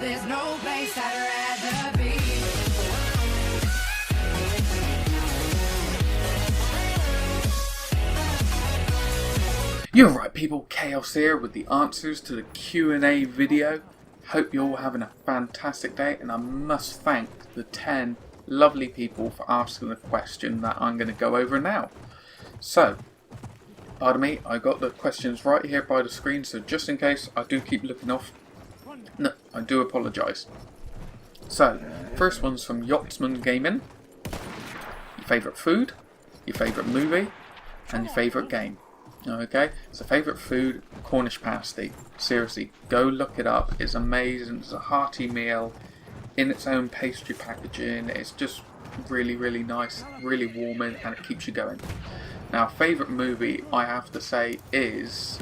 There's no place I'd rather be. You're right people, Chaos here with the answers to the Q&A video. Hope you're all having a fantastic day, and I must thank the 10 lovely people for asking the question that I'm going to go over now. So, pardon me, I got the questions right here by the screen, so just in case I do keep looking off, no, I do apologise. So, first one's from Yachtsman Gaming. Your favourite food, your favourite movie, and your favourite game. Okay, so favourite food, Cornish pasty. Seriously, go look it up. It's amazing. It's a hearty meal in its own pastry packaging. It's just really, really nice, really warming, and it keeps you going. Now, favourite movie, I have to say, is...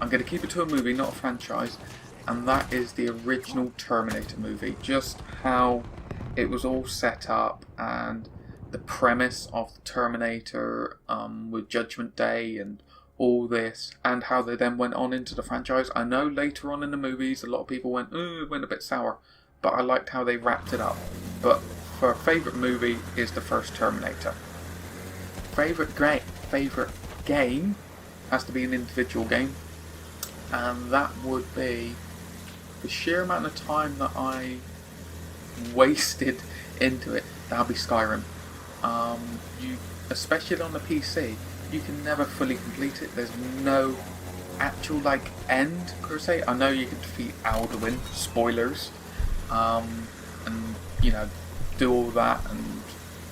I'm going to keep it to a movie, not a franchise, and that is the original Terminator movie. Just how it was all set up, and the premise of the Terminator with Judgment Day and all this, and how they then went on into the franchise. I know later on in the movies a lot of people went, ooh, it went a bit sour, but I liked how they wrapped it up. But for a favourite movie is the first Terminator. Favourite game has to be an individual game, and that would be the sheer amount of time that I wasted into it. That'll be Skyrim. Especially on the PC, you can never fully complete it. There's no actual end per se. I know you can defeat Alduin, spoilers, and do all that and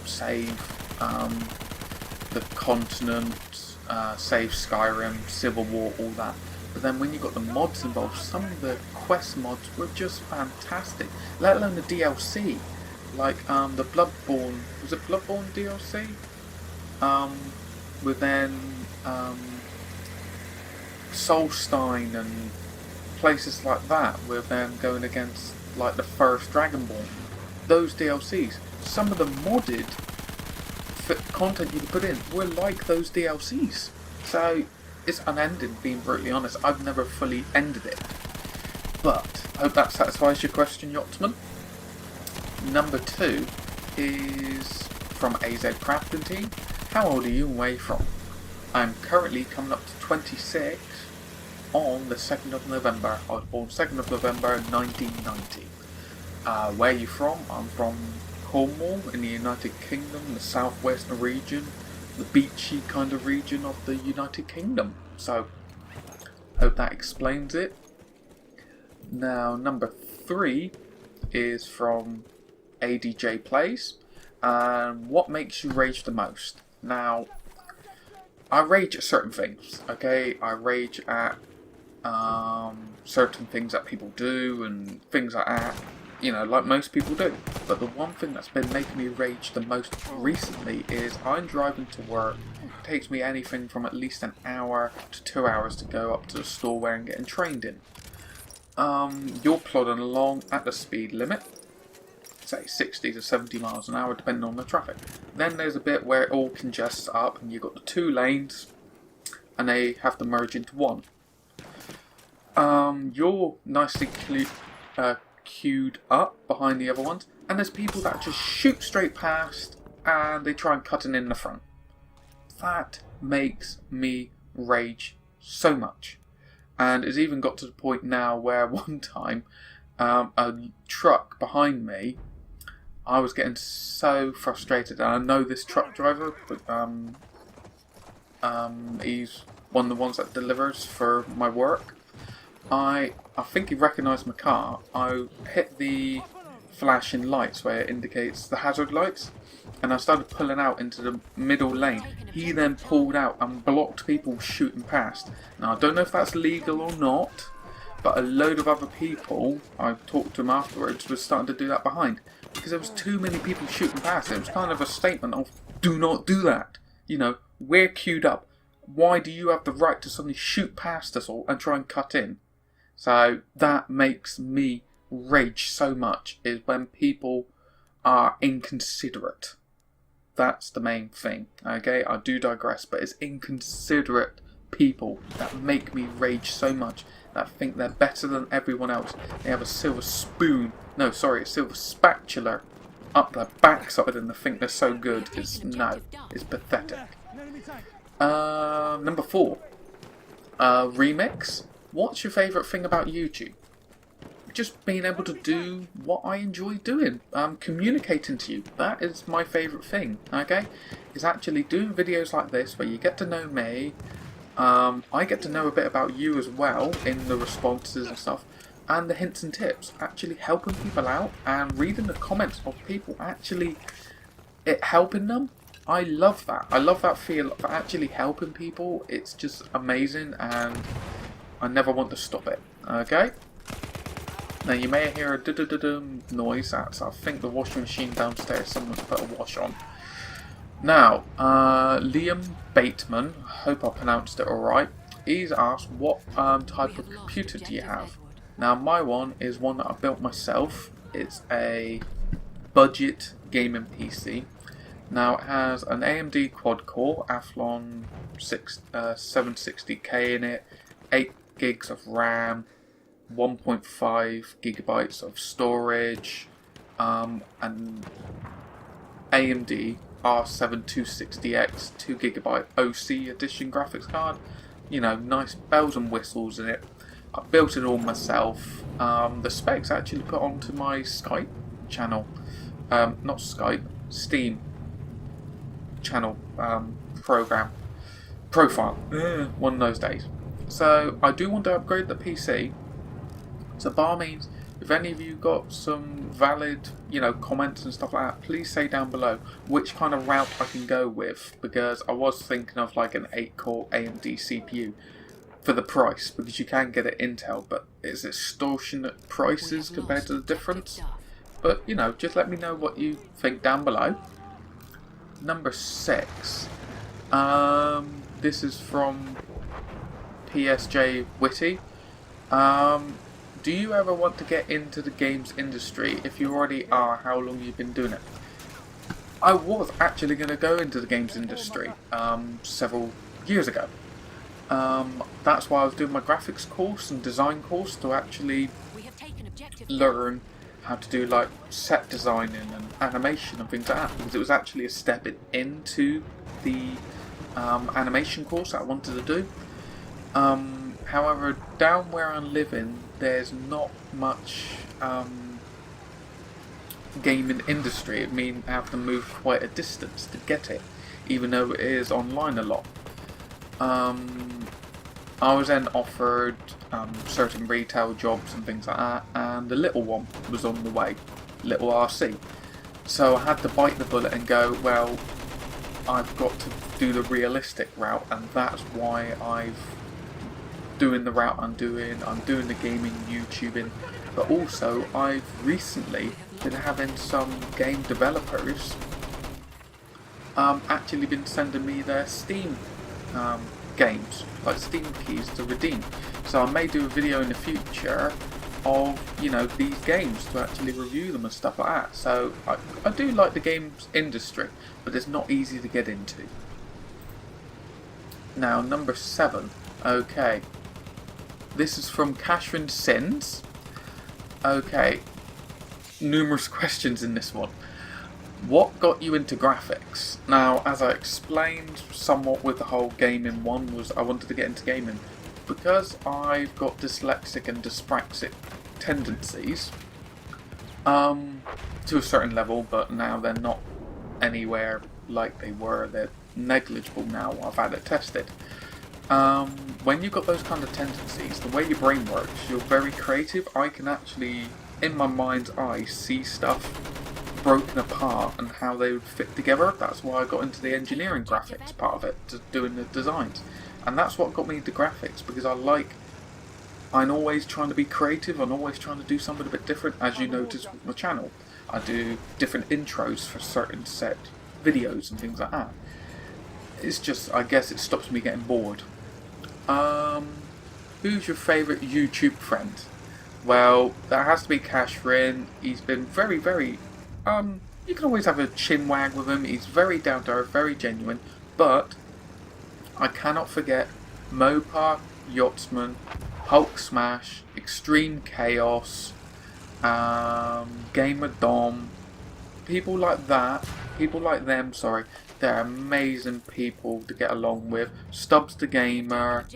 save the continent, save Skyrim, Civil War, all that. But then when you got the mods involved, some of the quest mods were just fantastic. Let alone the DLC. Like the Bloodborne, was it Bloodborne DLC? With then Solstein and places like that, with them going against like the first Dragonborn. Those DLCs, some of the modded content you could put in were like those DLCs. So it's unending, being brutally honest. I've never fully ended it. But I hope that satisfies your question, Yachtsman. Number 2 is from AZ Crafting Team. How old are you and where are you from? I'm currently coming up to 26 on the 2nd of November. I was born 2nd of November 1990. Where are you from? I'm from Cornwall in the United Kingdom, the southwestern region, the beachy kind of region of the United Kingdom. So, hope that explains it. Now, number 3 is from ADJ Plays. And what makes you rage the most? Now, I rage at certain things, okay? I rage at certain things that people do and things like that, like most people do. But the one thing that's been making me rage the most recently is I'm driving to work. It takes me anything from at least an hour to 2 hours to go up to the store where I'm getting trained in. You're plodding along at the speed limit, say 60 to 70 miles an hour depending on the traffic. Then there's a bit where it all congests up and you've got the 2 lanes and they have to merge into one. You're nicely queued up behind the other ones, and there's people that just shoot straight past and they try and cut in the front. That makes me rage so much. And it's even got to the point now where one time a truck behind me, I was getting so frustrated, and I know this truck driver, but he's one of the ones that delivers for my work. I think he recognised my car. I hit the flashing lights where it indicates the hazard lights, and I started pulling out into the middle lane. He then pulled out and blocked people shooting past. Now, I don't know if that's legal or not, but a load of other people, I talked to them afterwards, was starting to do that behind. Because there was too many people shooting past. It was kind of a statement of, do not do that. We're queued up. Why do you have the right to suddenly shoot past us all and try and cut in? So that makes me rage so much, is when people are inconsiderate. That's the main thing. Okay, I do digress, but it's inconsiderate people that make me rage so much. that think they're better than everyone else. They have a silver spoon, no, sorry, a silver spatula up their backside and they think they're so good. It's pathetic. Number 4, remix. What's your favourite thing about YouTube? Just being able to do what I enjoy doing, communicating to you. That is my favourite thing, okay? Is actually doing videos like this where you get to know me, I get to know a bit about you as well in the responses and stuff, and the hints and tips, actually helping people out and reading the comments of people, actually it helping them. I love that. I love that feel of actually helping people. It's just amazing and I never want to stop it, okay? Now you may hear a da-da-da-dum noise. That's, I think, the washing machine downstairs. Someone's put a wash on. Now, Liam Bateman, I hope I pronounced it alright, he's asked what type of computer do you have? Now my one is one that I built myself. It's a budget gaming PC. Now it has an AMD quad-core Athlon 760K in it, 8 gigs of RAM, 1.5 gigabytes of storage, and AMD R7 260X 2GB OC edition graphics card. You know, nice bells and whistles in it. I built it all myself. The specs actually put onto my Skype channel, not Skype, Steam channel profile, one of those days. So I do want to upgrade the PC. So by all means, if any of you got some valid, comments and stuff like that, please say down below which kind of route I can go with, because I was thinking of like an 8-core AMD CPU for the price, because you can get it Intel, but it's extortionate prices compared to the difference. But just let me know what you think down below. Number 6. This is from PSJ Witty. Do you ever want to get into the games industry? If you already are, how long you've been doing it? I was actually going to go into the games industry several years ago. That's why I was doing my graphics course and design course, to actually learn how to do like set designing and animation and things like that, because it was actually a step into the animation course that I wanted to do. However, down where I'm living, there's not much gaming industry. I mean, I have to move quite a distance to get it, even though it is online a lot. I was then offered certain retail jobs and things like that, and the little one was on the way, little RC. So I had to bite the bullet and go, well, I've got to do the realistic route, and that's why I've doing the route I'm doing. I'm doing the gaming YouTubing, but also I've recently been having some game developers actually been sending me their Steam games, like Steam keys to redeem. So I may do a video in the future of these games to actually review them and stuff like that. So I do like the games industry, but it's not easy to get into. Now number 7. Okay. This is from Catherine Sins. Okay, numerous questions in this one. What got you into graphics? Now, as I explained somewhat with the whole gaming one, was I wanted to get into gaming because I've got dyslexic and dyspraxic tendencies to a certain level, but now they're not anywhere like they were. They're negligible now. I've had it tested. When you've got those kind of tendencies, the way your brain works, you're very creative. I can actually, in my mind's eye, see stuff broken apart and how they would fit together. That's why I got into the engineering graphics part of it, to doing the designs. And that's what got me into graphics, because I'm always trying to be creative, I'm always trying to do something a bit different. As you notice with my channel, I do different intros for certain set videos and things like that. It's just, I guess it stops me getting bored. Who's your favourite YouTube friend? Well, that has to be Cashrin. He's been very, very, you can always have a chin wag with him. He's very down to earth, very genuine. But I cannot forget Mopar, Yachtsman, Hulk Smash, Extreme Chaos, Gamer Dom, people like that, people like them, sorry, they're amazing people to get along with. Stubbs the Gamer,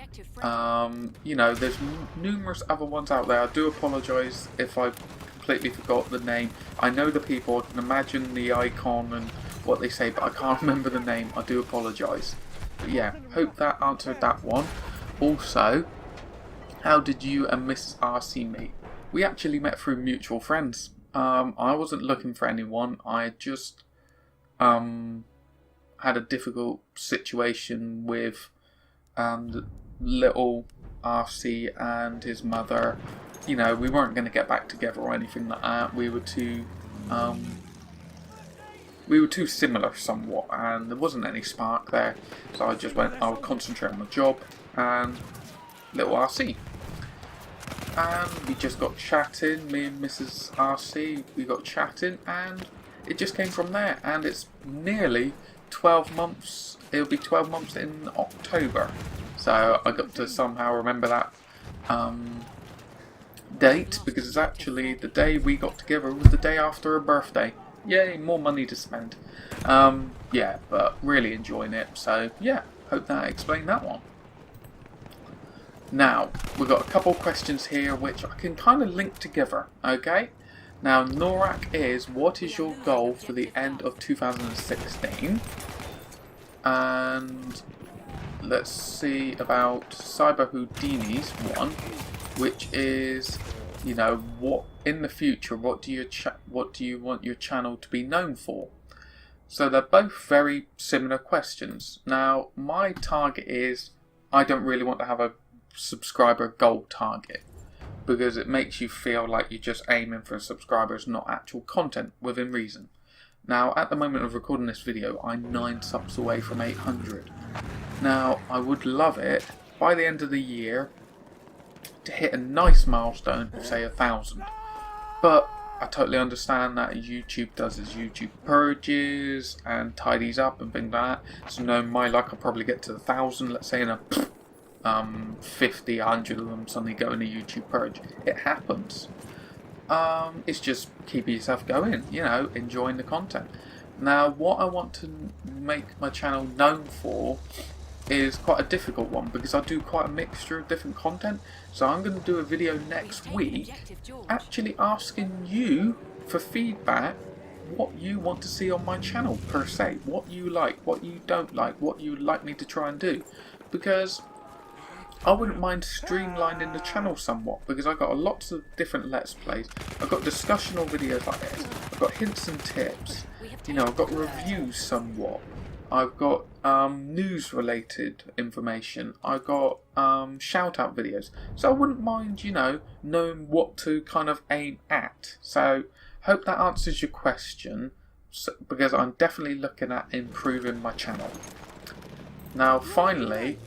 you know, there's numerous other ones out there. I do apologise if I completely forgot the name. I know the people, I can imagine the icon and what they say, but I can't remember the name. I do apologise. But yeah, hope that answered that one. Also, how did you and Mrs. RC meet? We actually met through mutual friends. I wasn't looking for anyone. I had just had a difficult situation with little RC and his mother. You know, we weren't going to get back together or anything like that. We were too similar somewhat, and there wasn't any spark there. So I just went, I'll concentrate on my job and little RC. And we just got chatting, me and Mrs. RC, we got chatting, and it just came from there. And it's nearly 12 months, it'll be 12 months in October. So I got to somehow remember that date, because it's actually the day we got together was the day after her birthday. Yay, more money to spend. Yeah, but really enjoying it. So yeah, hope that explained that one. Now, we've got a couple questions here which I can kind of link together, okay? Now, Norak is, what is your goal for the end of 2016? And let's see about Cyber Houdini's one, which is, you know, what in the future, what do you want your channel to be known for? So they're both very similar questions. Now, my target is, I don't really want to have a subscriber goal target, because it makes you feel like you're just aiming for subscribers, not actual content within reason. Now, at the moment of recording this video, I'm 9 subs away from 800. Now, I would love it by the end of the year to hit a nice milestone of say 1,000. But I totally understand that YouTube does its YouTube purges and tidies up and things like that. So no, my luck, I'll probably get to 1,000, let's say in a 50, 100 of them suddenly go in a YouTube purge. It happens. It's just keeping yourself going, you know, enjoying the content. Now, what I want to make my channel known for is quite a difficult one, because I do quite a mixture of different content. So I'm going to do a video next week actually asking you for feedback, what you want to see on my channel per se, what you like, what you don't like, what you'd like me to try and do, because I wouldn't mind streamlining the channel somewhat, because I've got lots of different Let's Plays. I've got discussional videos like this, I've got hints and tips, you know, I've got reviews somewhat, I've got news related information, I've got shout out videos. So I wouldn't mind, you know, knowing what to kind of aim at. So hope that answers your question, because I'm definitely looking at improving my channel. Now finally,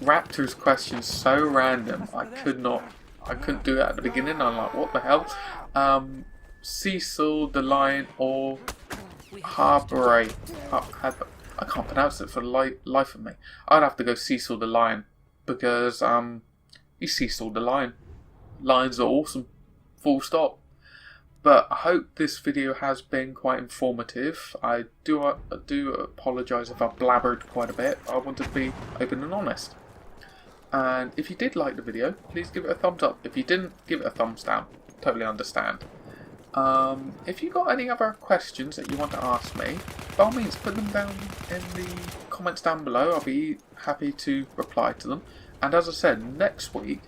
Raptor's question's so random, I couldn't do it at the beginning. I'm like, what the hell? Cecil the Lion or Harboray. I can't pronounce it for the life of me. I'd have to go Cecil the Lion, because he's Cecil the Lion. Lions are awesome. Full stop. But I hope this video has been quite informative. I do apologise if I blabbered quite a bit. I wanted to be open and honest. And if you did like the video, please give it a thumbs up. If you didn't, give it a thumbs down. Totally understand. If you got any other questions that you want to ask me, by all means put them down in the comments down below. I'll be happy to reply to them. And as I said, next week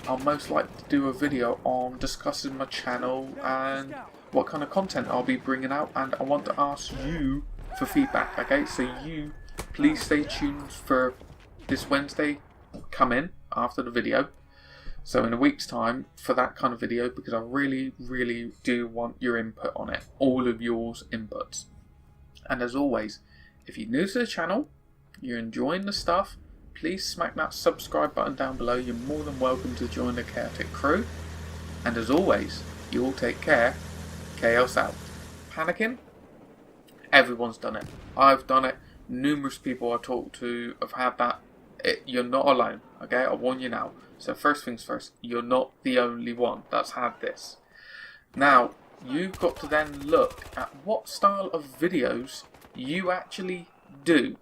I'll most likely do a video on discussing my channel and what kind of content I'll be bringing out, and I want to ask you for feedback, okay? So you please stay tuned for this Wednesday come in after the video, so in a week's time, for that kind of video, because I really do want your input on it, all of yours inputs. And as always, if you're new to the channel, you're enjoying the stuff, please smack that subscribe button down below. You're more than welcome to join the Chaotic crew. And as always, you all take care. Chaos out. Panicking? Everyone's done it. I've done it. Numerous people I talked to have had that You're not alone, okay? I warn you now. So first things first, you're not the only one that's had this. Now, you've got to then look at what style of videos you actually do.